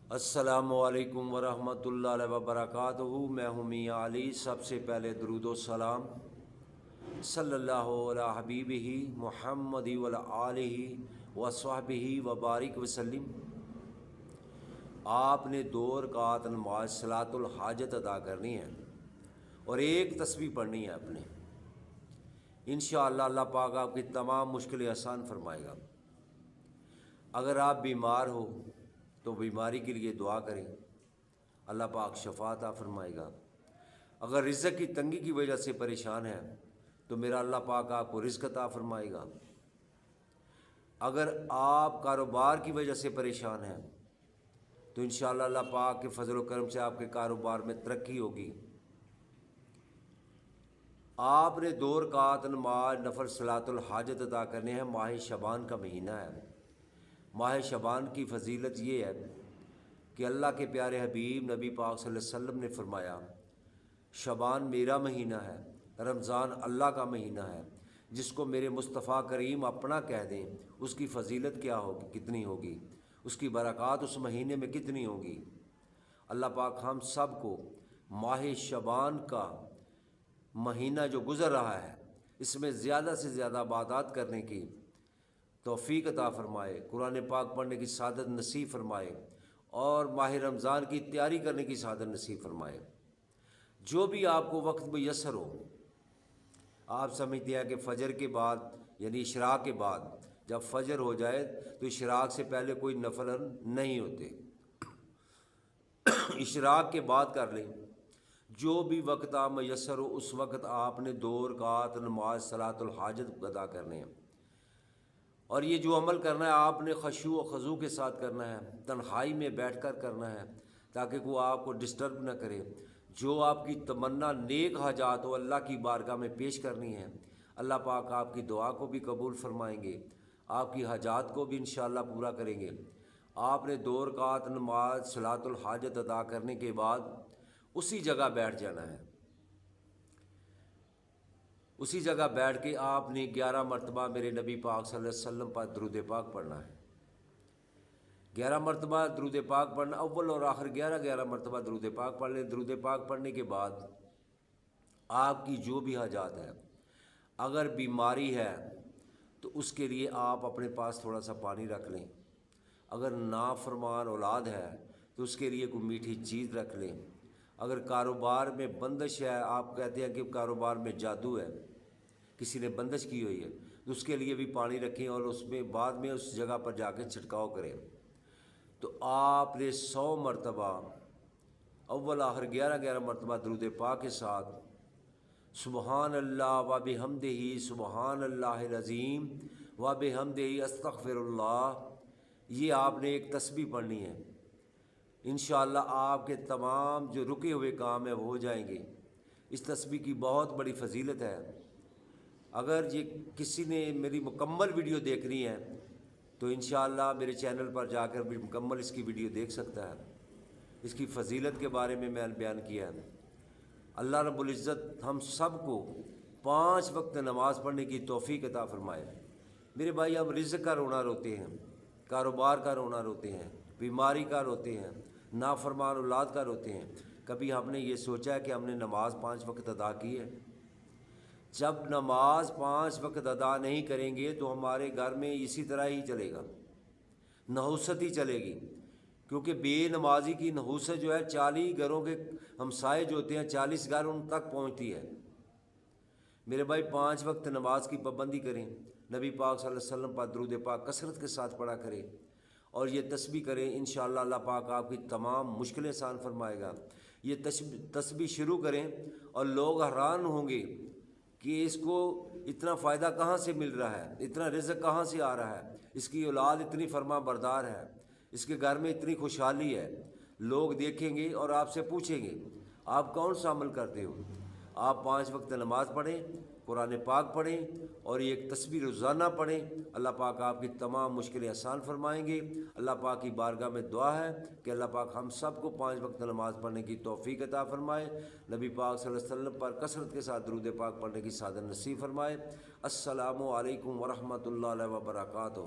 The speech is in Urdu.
السلام علیکم ورحمۃ اللہ وبرکاتہ۔ میں ہوں میاں علی۔ سب سے پہلے درود و سلام صلی اللہ علی حبیبہ محمد وعلی آلہ وصحبہ وبارک وسلم۔ آپ نے 2 رکعت نماز صلاۃ الحاجت ادا کرنی ہے اور ایک تسبیح پڑھنی ہے اپنے۔ انشاءاللہ اللہ پاک آپ کی تمام مشکلیں آسان فرمائے گا۔ اگر آپ بیمار ہو تو بیماری کے لیے دعا کریں، اللہ پاک شفا عطا فرمائے گا۔ اگر رزق کی تنگی کی وجہ سے پریشان ہیں تو میرا اللہ پاک آپ کو رزق عطا فرمائے گا۔ اگر آپ کاروبار کی وجہ سے پریشان ہیں تو انشاءاللہ اللہ پاک کے فضل و کرم سے آپ کے کاروبار میں ترقی ہوگی۔ آپ نے 2 رکعت نماز نفل صلاۃ الحاجت ادا کرنے ہیں۔ ماہ شعبان کا مہینہ ہے۔ ماہ شعبان کی فضیلت یہ ہے کہ اللہ کے پیارے حبیب نبی پاک صلی اللہ علیہ وسلم نے فرمایا، شعبان میرا مہینہ ہے، رمضان اللہ کا مہینہ ہے۔ جس کو میرے مصطفیٰ کریم اپنا کہہ دیں اس کی فضیلت کیا ہوگی، کتنی ہوگی، اس کی برکات اس مہینے میں کتنی ہوگی۔ اللہ پاک ہم سب کو ماہ شعبان کا مہینہ جو گزر رہا ہے اس میں زیادہ سے زیادہ عبادات کرنے کی توفیق عطا فرمائے، قرآن پاک پڑھنے کی سعادت نصیب فرمائے اور ماہ رمضان کی تیاری کرنے کی سعادت نصیب فرمائے۔ جو بھی آپ کو وقت میسر ہو، آپ سمجھتے ہیں کہ فجر کے بعد یعنی اشراق کے بعد جب فجر ہو جائے تو اشراق سے پہلے کوئی نفل نہیں ہوتے، اشراق کے بعد کر لیں۔ جو بھی وقت آپ میسر ہو اس وقت آپ نے 2 رکعت نماز صلاۃ الحاجت ادا کرنے ہیں۔ اور یہ جو عمل کرنا ہے آپ نے خشوع و خضوع کے ساتھ کرنا ہے، تنہائی میں بیٹھ کر کرنا ہے تاکہ کوئی آپ کو ڈسٹرب نہ کرے۔ جو آپ کی تمنا نیک حاجات ہو اللہ کی بارگاہ میں پیش کرنی ہے، اللہ پاک آپ کی دعا کو بھی قبول فرمائیں گے، آپ کی حاجات کو بھی انشاءاللہ پورا کریں گے۔ آپ نے 2 رکعت نماز صلاۃ الحاجت ادا کرنے کے بعد اسی جگہ بیٹھ جانا ہے۔ اسی جگہ بیٹھ کے آپ نے 11 مرتبہ میرے نبی پاک صلی اللہ علیہ وسلم پر درود پاک پڑھنا ہے۔ 11 مرتبہ درود پاک پڑھنا، اول اور آخر 11 مرتبہ درود پاک پڑھ لیں۔ درود پاک پڑھنے کے بعد آپ کی جو بھی حاجات ہے، اگر بیماری ہے تو اس کے لیے آپ اپنے پاس تھوڑا سا پانی رکھ لیں۔ اگر نافرمان اولاد ہے تو اس کے لیے کوئی میٹھی چیز رکھ لیں۔ اگر کاروبار میں بندش ہے، آپ کہتے ہیں کہ کاروبار میں جادو ہے، کسی نے بندش کی ہوئی ہے، تو اس کے لیے بھی پانی رکھیں اور اس میں بعد میں اس جگہ پر جا کے چھڑکاؤ کریں۔ تو آپ نے 100 مرتبہ اول آخر 11 مرتبہ درود پاک کے ساتھ سبحان اللہ و بحمدہ سبحان اللہ العظیم و بحمدہ استغفر اللہ، یہ آپ نے ایک تسبیح پڑھنی ہے۔ انشاءاللہ آپ کے تمام جو رکے ہوئے کام ہیں وہ ہو جائیں گے۔ اس تسبیح کی بہت بڑی فضیلت ہے۔ اگر یہ کسی نے میری مکمل ویڈیو دیکھنی ہے تو انشاءاللہ میرے چینل پر جا کر بھی مکمل اس کی ویڈیو دیکھ سکتا ہے۔ اس کی فضیلت کے بارے میں بیان کیا ہے۔ اللہ رب العزت ہم سب کو 5 وقت نماز پڑھنے کی توفیق عطا فرمائے۔ میرے بھائی، ہم رزق کا رونا روتے ہیں، کاروبار کا رونا روتے ہیں، بیماری کا روتے ہیں، نافرمان اولاد کا روتے ہیں۔ کبھی ہم نے یہ سوچا ہے کہ ہم نے نماز 5 وقت ادا کی ہے؟ جب نماز 5 وقت ادا نہیں کریں گے تو ہمارے گھر میں اسی طرح ہی چلے گا، نحوست ہی چلے گی، کیونکہ بے نمازی کی نحوست جو ہے 40 گھروں کے ہمسائے جو ہوتے ہیں 40 گھر ان تک پہنچتی ہے۔ میرے بھائی، 5 وقت نماز کی پابندی کریں، نبی پاک صلی اللہ علیہ وسلم پر درود پاک کثرت کے ساتھ پڑھا کریں اور یہ تسبیح کریں۔ انشاءاللہ اللہ پاک آپ کی تمام مشکلیں آسان فرمائے گا۔ یہ تسبیح شروع کریں اور لوگ حیران ہوں گے کہ اس کو اتنا فائدہ کہاں سے مل رہا ہے، اتنا رزق کہاں سے آ رہا ہے، اس کی اولاد اتنی فرما بردار ہے، اس کے گھر میں اتنی خوشحالی ہے۔ لوگ دیکھیں گے اور آپ سے پوچھیں گے آپ کون سا عمل کرتے ہو۔ آپ 5 وقت نماز پڑھیں، قرآن پاک پڑھیں اور ایک تسبیح روزانہ پڑھیں۔ اللہ پاک آپ کی تمام مشکلیں آسان فرمائیں گے۔ اللہ پاک کی بارگاہ میں دعا ہے کہ اللہ پاک ہم سب کو 5 وقت نماز پڑھنے کی توفیق عطا فرمائے، نبی پاک صلی اللہ علیہ وسلم پر کثرت کے ساتھ درود پاک پڑھنے کی سعادت نصیب فرمائے۔ السلام علیکم ورحمۃ اللہ وبرکاتہ۔